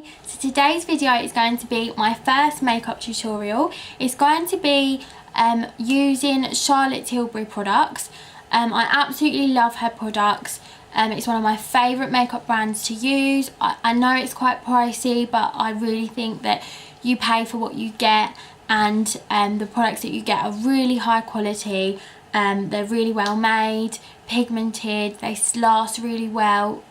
So today's video is going to be my first makeup tutorial. It's going to be using Charlotte Tilbury products. I absolutely love her products. It's one of my favourite makeup brands to use. I know it's quite pricey, but I really think that you pay for what you get, and the products that you get are really high quality. They're really well made, pigmented, they last really well.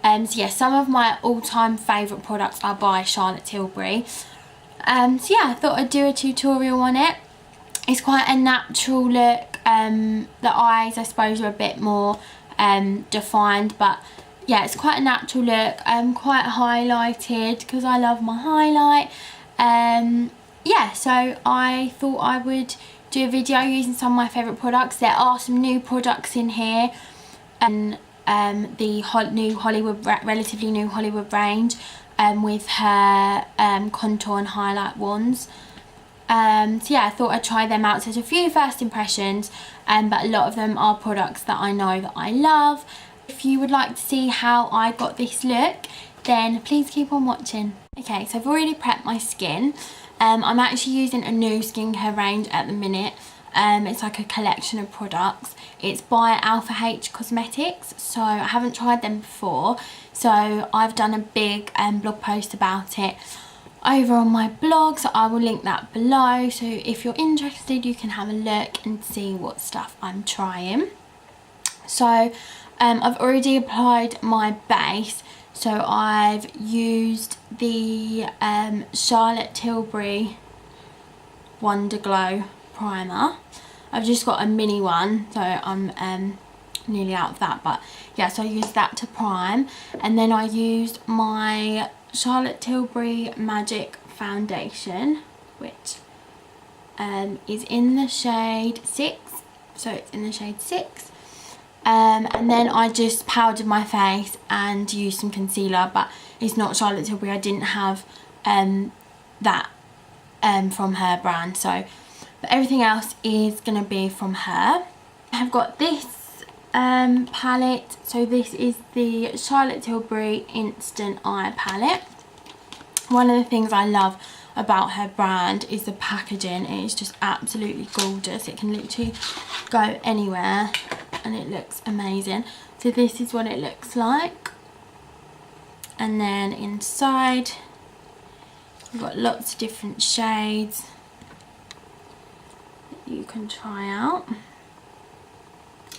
So yeah, some of my all-time favourite products are by Charlotte Tilbury. So yeah, I thought I'd do a tutorial on it. It's quite a natural look. The eyes, I suppose, are a bit more defined, but yeah, it's quite a natural look. Quite highlighted because I love my highlight. Yeah, so I thought I would do a video using some of my favourite products. There are some new products in here, and the relatively new Hollywood range with her contour and highlight ones. So yeah, I thought I'd try them out. So there's a few first impressions, but a lot of them are products that I know that I love. If you would like to see how I got this look, then please keep on watching. Okay, so I've already prepped my skin. I'm actually using a new skincare range at the minute. It's like a collection of products. It's by Alpha H Cosmetics, so I haven't tried them before, so I've done a big blog post about it over on my blog, so I will link that below. So if you're interested, you can have a look and see what stuff I'm trying. So I've already applied my base. So I've used the Charlotte Tilbury Wonder Glow primer. I've just got a mini one, so I'm nearly out of that, but yeah, so I used that to prime, and then I used my Charlotte Tilbury Magic foundation, which is in the shade 6, so it's in the shade 6. And then I just powdered my face and used some concealer, but it's not Charlotte Tilbury. I didn't have that from her brand, so but everything else is going to be from her. I have got this palette. So this is the Charlotte Tilbury Instant Eye palette. One of the things I love about her brand is the packaging. It is just absolutely gorgeous. It can literally go anywhere and it looks amazing. So this is what it looks like. And then inside you've got lots of different shades you can try out.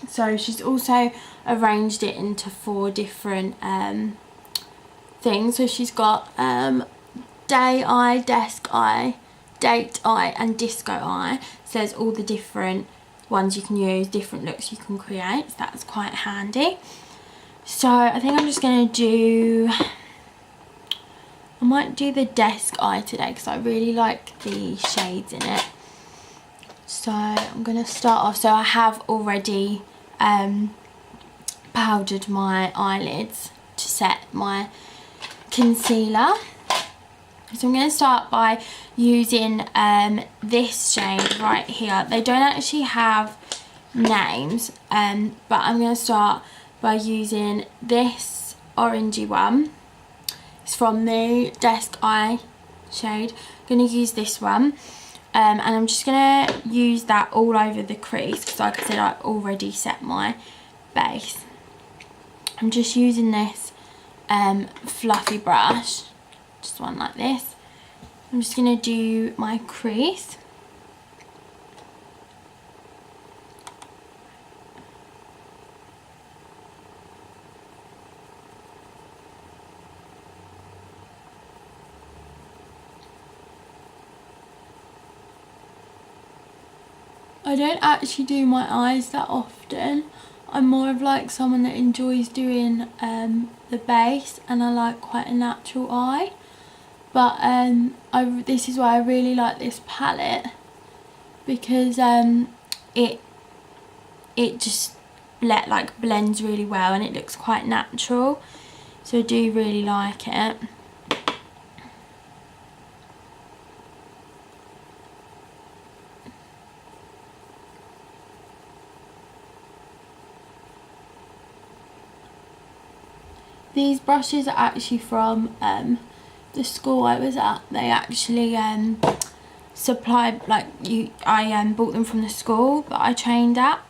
So she's also arranged it into 4 different things. So she's got day eye, desk eye, date eye and disco eye. So there's all the different ones you can use, different looks you can create, so that's quite handy. So I think I'm just going to do, I might do the desk eye today because I really like the shades in it. So I'm going to start off. So I have already powdered my eyelids to set my concealer. So I'm going to start by using this shade right here. They don't actually have names, but I'm going to start by using this orangey one. It's from the Desk Eye shade. I'm going to use this one. And I'm just going to use that all over the crease because, like I said, I've already set my base. I'm just using this fluffy brush, just one like this. I'm just going to do my crease. I don't actually do my eyes that often. I'm more of like someone that enjoys doing the base, and I like quite a natural eye. But this is why I really like this palette, because it just blends really well and it looks quite natural. So I do really like it. These brushes are actually from the school I was at, they actually supplied, like, I bought them from the school that I trained at.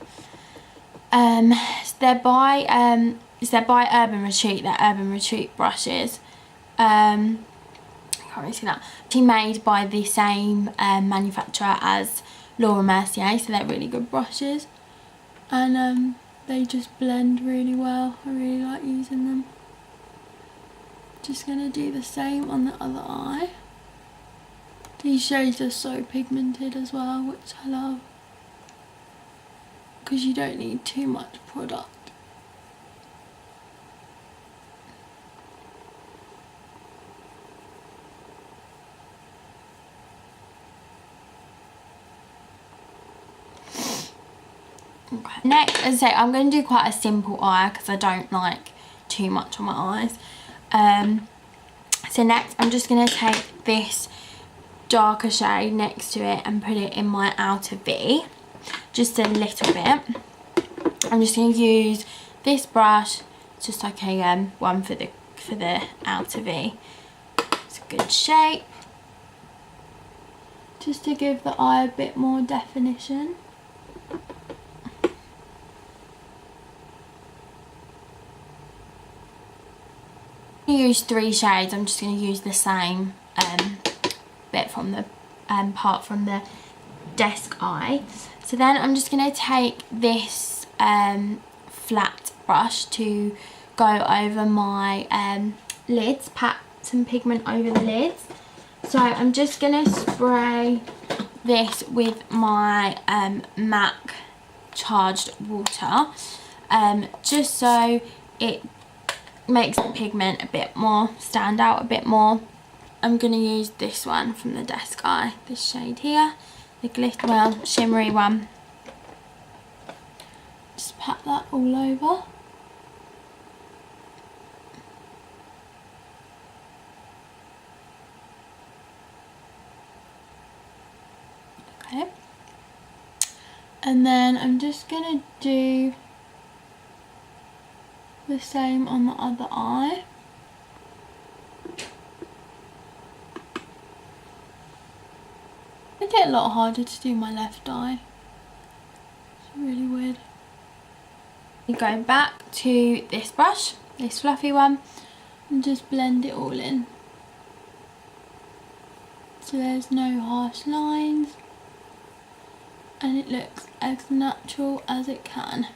So they're by Urban Retreat. They're Urban Retreat brushes. I can't really see that. Actually made by the same manufacturer as Laura Mercier, so they're really good brushes, and they just blend really well. I really like using them. Just gonna do the same on the other eye. These shades are so pigmented as well, which I love, because you don't need too much product. Okay. Next, as I say, I'm going to do quite a simple eye because I don't like too much on my eyes. So next, I'm just going to take this darker shade next to it and put it in my outer V, just a little bit. I'm just going to use this brush, just like a one for the outer V. It's a good shape, just to give the eye a bit more definition. Use 3 shades. I'm just going to use the same bit from the part from the desk eye. So then I'm just going to take this flat brush to go over my lids, pat some pigment over the lids. So I'm just going to spray this with my MAC charged water, just so it makes the pigment a bit more stand out a bit more. I'm going to use this one from the desk eye, this shade here, the glitter, well, shimmery one. Just pat that all over. Okay. And then I'm just going to do the same on the other eye. I get a lot harder to do my left eye. It's really weird. You go back to this brush, this fluffy one, and just blend it all in. So there's no harsh lines, and it looks as natural as it can.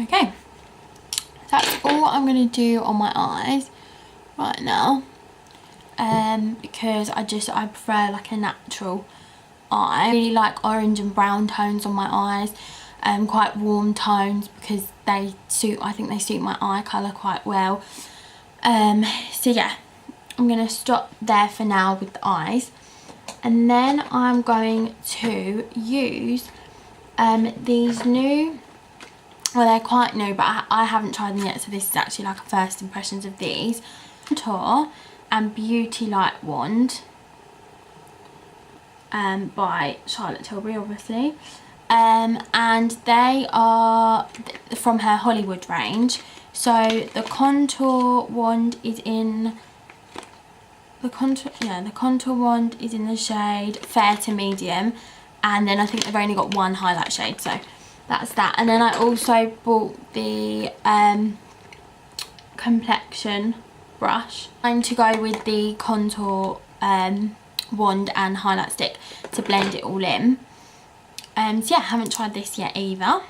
Okay, that's all I'm going to do on my eyes right now, because I prefer like a natural eye. I really like orange and brown tones on my eyes, quite warm tones, because I think they suit my eye colour quite well. So yeah, I'm going to stop there for now with the eyes, and then I'm going to use these new, well, they're quite new, but I haven't tried them yet, so this is actually like a first impressions of these. Contour and Beauty Light Wand by Charlotte Tilbury, obviously. And they are from her Hollywood range. So the contour wand is in the contour wand is in the shade Fair to Medium, and then I think they've only got one highlight shade, so that's that. And then I also bought the complexion brush. I'm to go with the contour wand and highlight stick to blend it all in. So yeah, I haven't tried this yet either.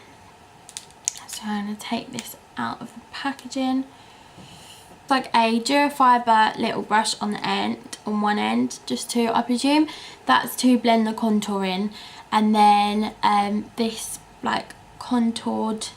So I'm going to take this out of the packaging. It's like a Durafiber little brush on the end, on one end, just to, I presume that's to blend the contour in, and then this like contoured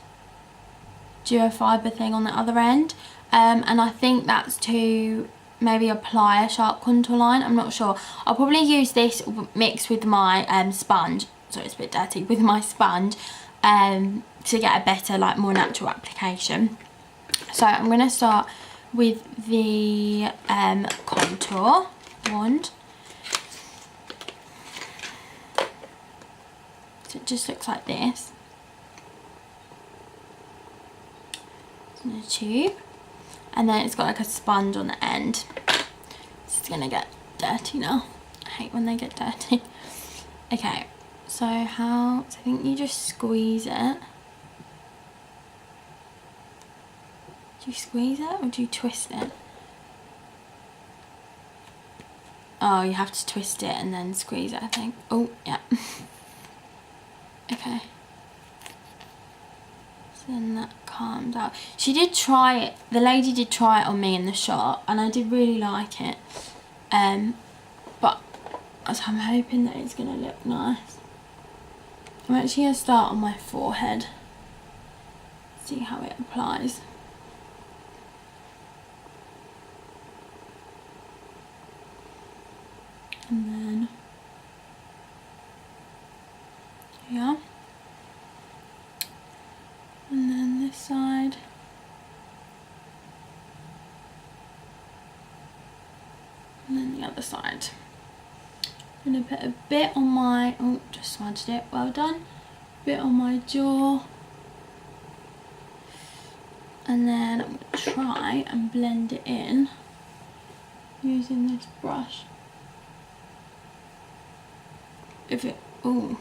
Durafiber thing on the other end, and I think that's to maybe apply a sharp contour line. I'm not sure. I'll probably use this mixed with my sponge, sorry it's a bit dirty, with my sponge, to get a better, like more natural application. So I'm going to start with the contour wand. So it just looks like this. It's in a tube. And then it's got like a sponge on the end. It's gonna get dirty now. I hate when they get dirty. Okay, so I think you just squeeze it. Do you squeeze it or do you twist it? Oh, you have to twist it and then squeeze it, I think. Oh, yeah. Okay. So then that calmed out. She did try it, the lady did try it on me in the shop and I did really like it. But I'm hoping that it's gonna look nice. I'm actually gonna start on my forehead. See how it applies. And then, yeah. And then this side. And then the other side. I'm going to put a bit on my, oh, just smudged it, well done. A bit on my jaw. And then I'm going to try and blend it in using this brush. If it, ooh.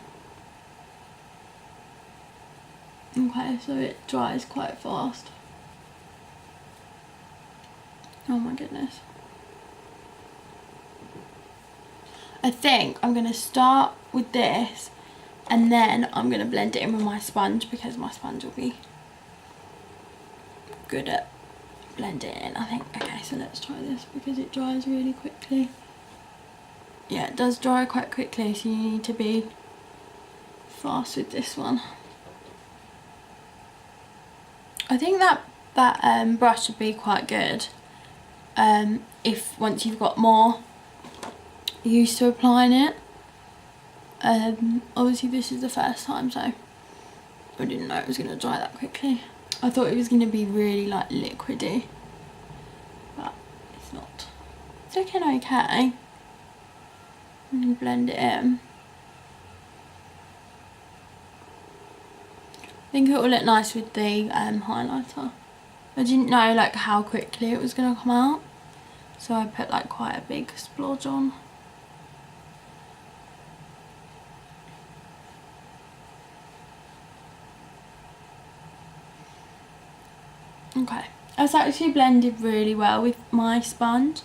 Okay, so it dries quite fast. Oh my goodness. I think I'm going to start with this and then I'm going to blend it in with my sponge because my sponge will be good at blending it in, I think. Okay, so let's try this because it dries really quickly. Yeah, it does dry quite quickly, so you need to be fast with this one. I think that brush would be quite good if once you've got more used to applying it. Obviously this is the first time, so I didn't know it was going to dry that quickly. I thought it was going to be really like liquidy, but it's not. It's looking okay. And blend it in. I think it will look nice with the highlighter. I didn't know like how quickly it was going to come out, so I put like quite a big splodge on. Okay, that's actually blended really well with my sponge.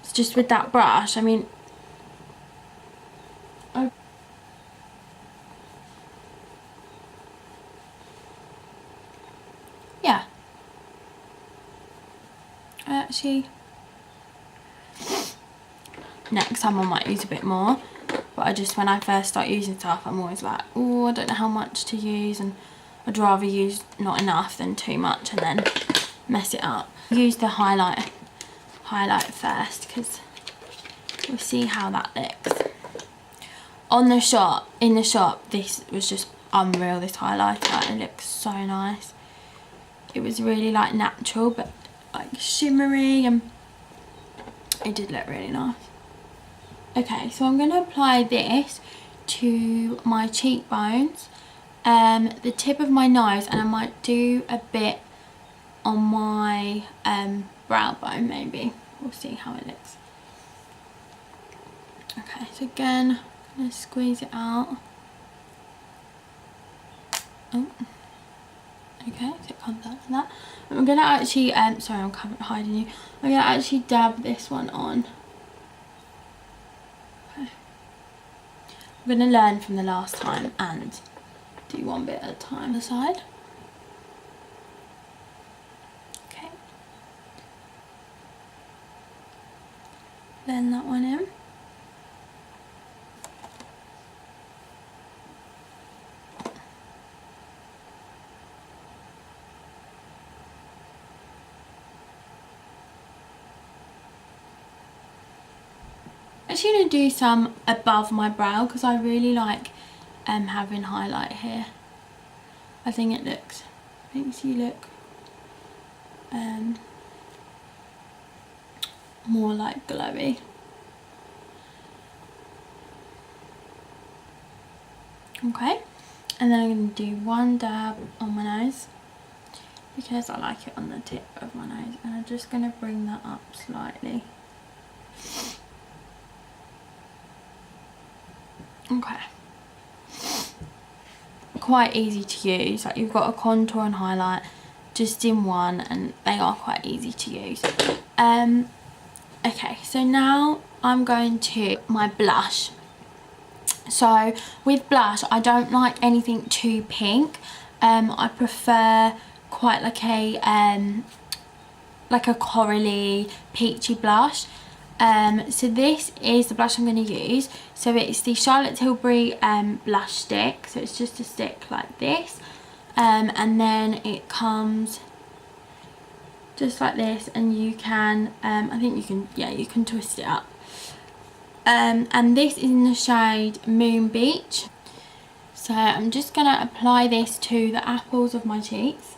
It's just with that brush, I mean, yeah. I actually, next time I might use a bit more, but when I first start using stuff, I'm always like, oh, I don't know how much to use, and I'd rather use not enough than too much and then mess it up. Use the highlight first because we'll see how that looks. In the shop, this was just unreal, this highlighter. It looks so nice. It was really like natural but like shimmery, and it did look really nice. Okay, so I'm going to apply this to my cheekbones, the tip of my nose, and I might do a bit on my brow bone maybe. We'll see how it looks. Okay, so again, I'm going to squeeze it out. Oh. Okay, so it comes out like that. I'm going to actually, sorry I'm hiding you. I'm going to actually dab this one on. Okay. I'm going to learn from the last time and do one bit at a time on the side. Okay. Blend that one in. I'm actually going to do some above my brow because I really like having highlight here. I think it looks makes you look more like glowy. Okay, and then I'm going to do one dab on my nose because I like it on the tip of my nose, and I'm just going to bring that up slightly. Okay, quite easy to use, like you've got a contour and highlight just in one, and they are quite easy to use. Okay, so now I'm going to my blush. So with blush, I don't like anything too pink. I prefer quite like a corally, peachy blush. So this is the blush I'm going to use. So it's the Charlotte Tilbury blush stick. So it's just a stick like this, and then it comes just like this, and you can I think you can, yeah, you can twist it up. And this is in the shade Moon Beach. So I'm just going to apply this to the apples of my cheeks.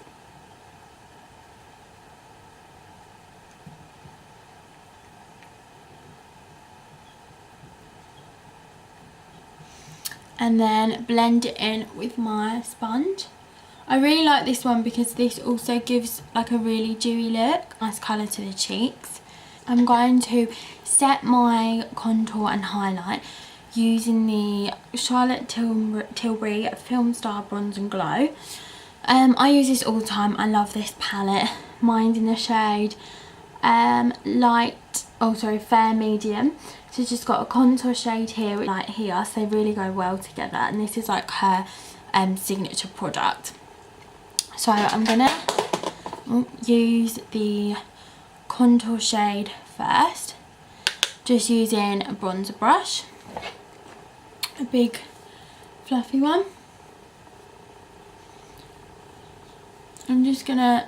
And then blend it in with my sponge. I really like this one because this also gives like a really dewy look, nice colour to the cheeks. I'm going to set my contour and highlight using the Charlotte Tilbury Film Star Bronze and Glow. I use this all the time. I love this palette. Mine's in the shade fair medium. So it's just got a contour shade here, like here, so they really go well together, and this is like her signature product. So I'm gonna use the contour shade first, just using a bronzer brush, a big fluffy one. I'm just gonna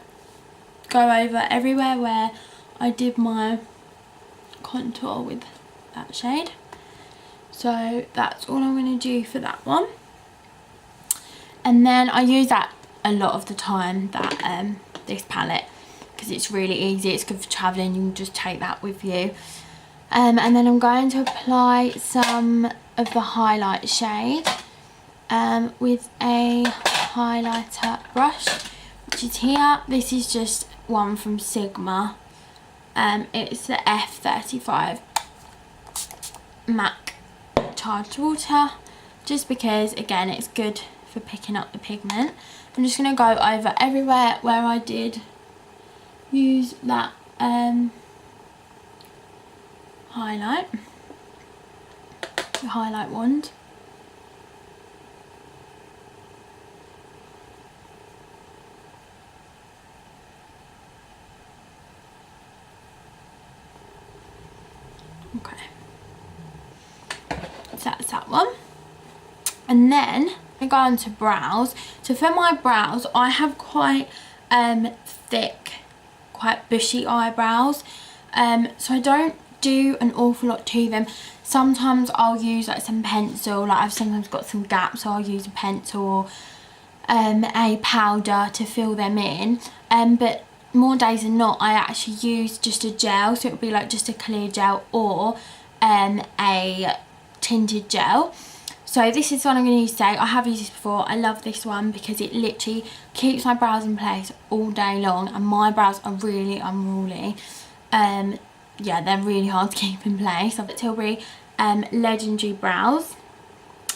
go over everywhere where I did my contour with that shade. So that's all I'm going to do for that one. And then I use that a lot of the time, that this palette, because it's really easy, it's good for travelling, you can just take that with you. And then I'm going to apply some of the highlight shade with a highlighter brush, which is here. This is just one from Sigma. It's the F35 MAC Charged Water, just because again it's good for picking up the pigment. I'm just going to go over everywhere where I did use that highlight, the highlight wand. Okay, so that's that one. And then I go on to brows. So for my brows, I have quite thick, quite bushy eyebrows. So I don't do an awful lot to them. Sometimes I'll use like some pencil, like I've sometimes got some gaps, so I'll use a pencil or a powder to fill them in. But more days than not, I actually use just a gel, so it would be like just a clear gel or a tinted gel. So this is what I'm going to use today. I have used this before. I love this one because it literally keeps my brows in place all day long, and my brows are really unruly. Yeah, they're really hard to keep in place. I've got Tilbury Legendary Brows,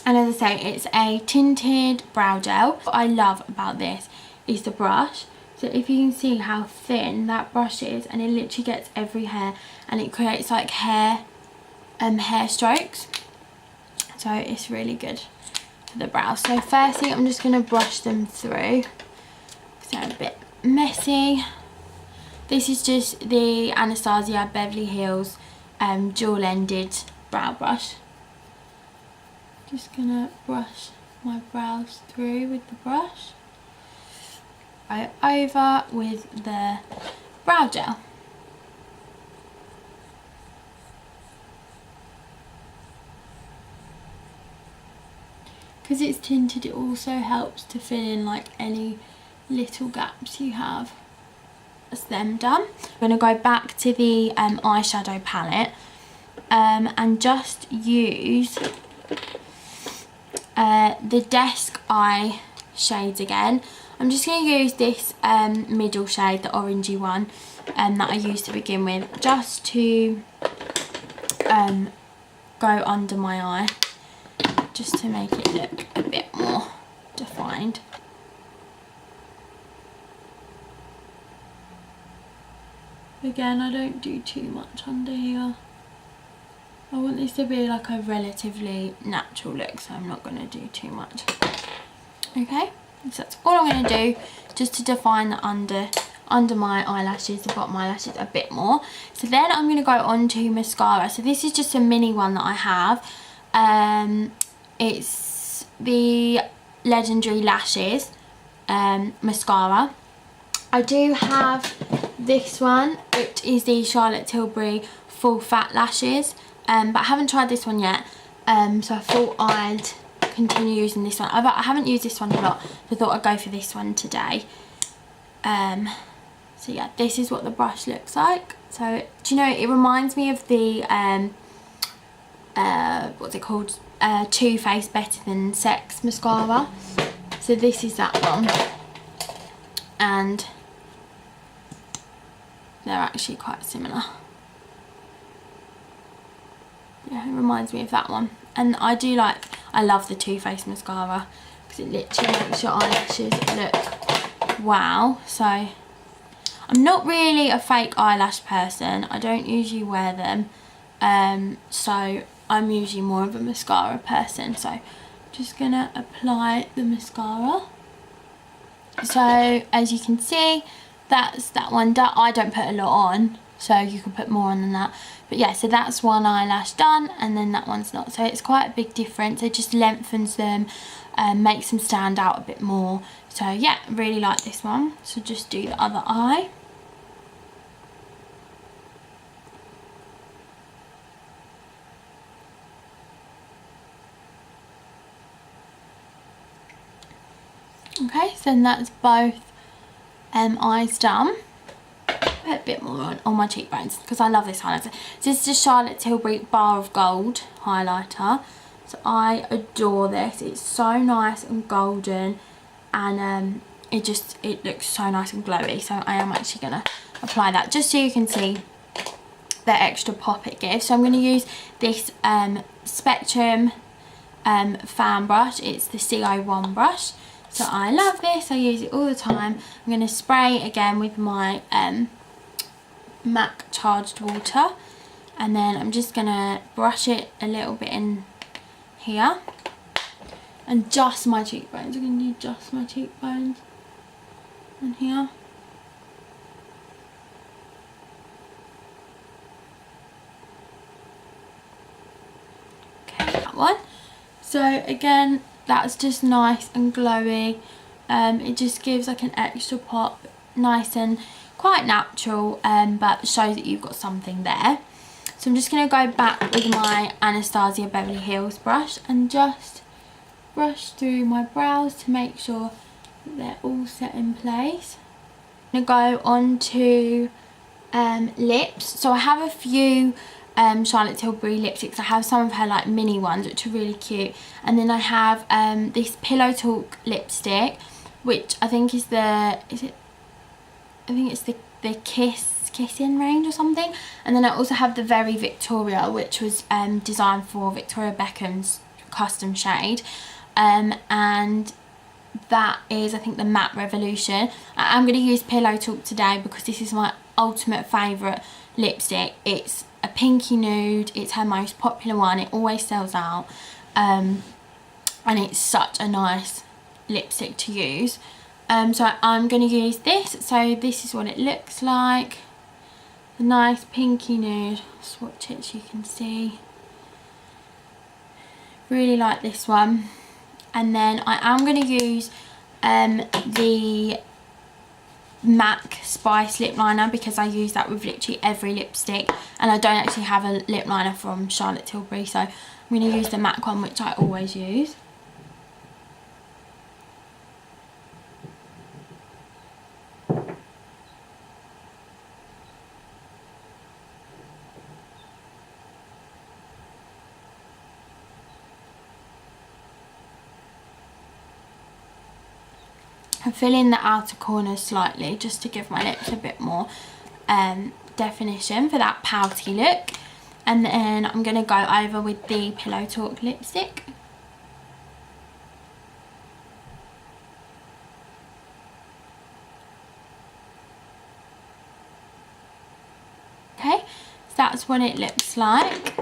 and as I say, it's a tinted brow gel. What I love about this is the brush. So if you can see how thin that brush is, and it literally gets every hair, and it creates like hair strokes. So it's really good for the brows. So firstly, I'm just going to brush them through because they're a bit messy. This is just the Anastasia Beverly Hills dual-ended brow brush. Just going to brush my brows through with the brush. Go over with the brow gel. Because it's tinted, it also helps to fill in like any little gaps you have. That's them done. I'm going to go back to the eyeshadow palette and just use the Desk Eye shades again. I'm just going to use this middle shade, the orangey one that I used to begin with, just to go under my eye, just to make it look a bit more defined. Again, I don't do too much under here. I want this to be like a relatively natural look, so I'm not going to do too much. Okay, so that's all I'm going to do, just to define the under my eyelashes, the bottom eyelashes a bit more. So then I'm going to go on to mascara. So this is just a mini one that I have. It's the Legendary Lashes mascara. I do have this one, which is the Charlotte Tilbury Full Fat Lashes, but I haven't tried this one yet, so I thought I'd continue using this one. I haven't used this one a lot, so I thought I'd go for this one today. So yeah, this is what the brush looks like. So, do you know, it reminds me of the, what's it called, Too Faced Better Than Sex mascara. So this is that one, and they're actually quite similar. Yeah, it reminds me of that one. And I love the Too Faced mascara, because it literally makes your eyelashes look wow. So I'm not really a fake eyelash person. I don't usually wear them. So I'm usually more of a mascara person. So I'm just gonna apply the mascara. So as you can see, that's that one done. I don't put a lot on, so you can put more on than that. But yeah, so that's one eyelash done, and then that one's not. So it's quite a big difference. It just lengthens them, makes them stand out a bit more. So yeah, really like this one. So just do the other eye. Okay, so then that's both eyes done. Put a bit more on my cheekbones, because I love this highlighter. So this is the Charlotte Tilbury Bar of Gold highlighter. So I adore this. It's so nice and golden, and it looks so nice and glowy. So I am actually going to apply that, just so you can see the extra pop it gives. So I'm going to use this Spectrum fan brush. It's the CO1 brush. So I love this, I use it all the time. I'm going to spray again with my MAC charged water, and then I'm just going to brush it a little bit in here, and just my cheekbones. I'm going to do just my cheekbones in here. Okay, that one. So again, that's just nice and glowy. It just gives like an extra pop, nice and quite natural, but shows that you've got something there. So I'm just going to go back with my Anastasia Beverly Hills brush and just brush through my brows to make sure that they're all set in place. I'm going to go on to lips. So I have a few Charlotte Tilbury lipsticks. I have some of her like mini ones, which are really cute, and then I have this Pillow Talk lipstick, which I think is the Kissing range or something. And then I also have the Very Victoria, which was designed for Victoria Beckham's custom shade, and that is, I think, the Matte Revolution. I'm going to use Pillow Talk today because this is my ultimate favourite lipstick. It's a pinky nude, it's her most popular one, it always sells out, and it's such a nice lipstick to use. So I'm going to use this. So this is what it looks like, a nice pinky nude. I'll swatch it so you can see. Really like this one. And then I am going to use the MAC Spice lip liner, because I use that with literally every lipstick, and I don't actually have a lip liner from Charlotte Tilbury, so I'm going to use the MAC one, which I always use. and fill in the outer corners slightly just to give my lips a bit more definition for that pouty look. And then I'm going to go over with the Pillow Talk lipstick. Okay, so that's what it looks like.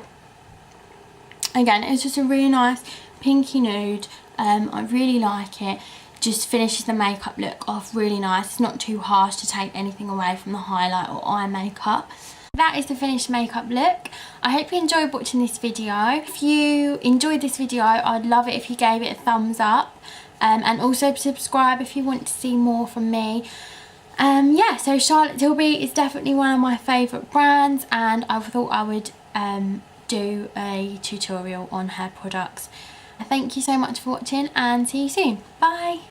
Again, it's just a really nice pinky nude. I really like it. Just finishes the makeup look off really nice. It's not too harsh to take anything away from the highlight or eye makeup. That is the finished makeup look. I hope you enjoyed watching this video. If you enjoyed this video, I'd love it if you gave it a thumbs up. And also subscribe if you want to see more from me. Yeah, so Charlotte Tilbury is definitely one of my favourite brands, and I thought I would do a tutorial on her products. Thank you so much for watching, and see you soon. Bye!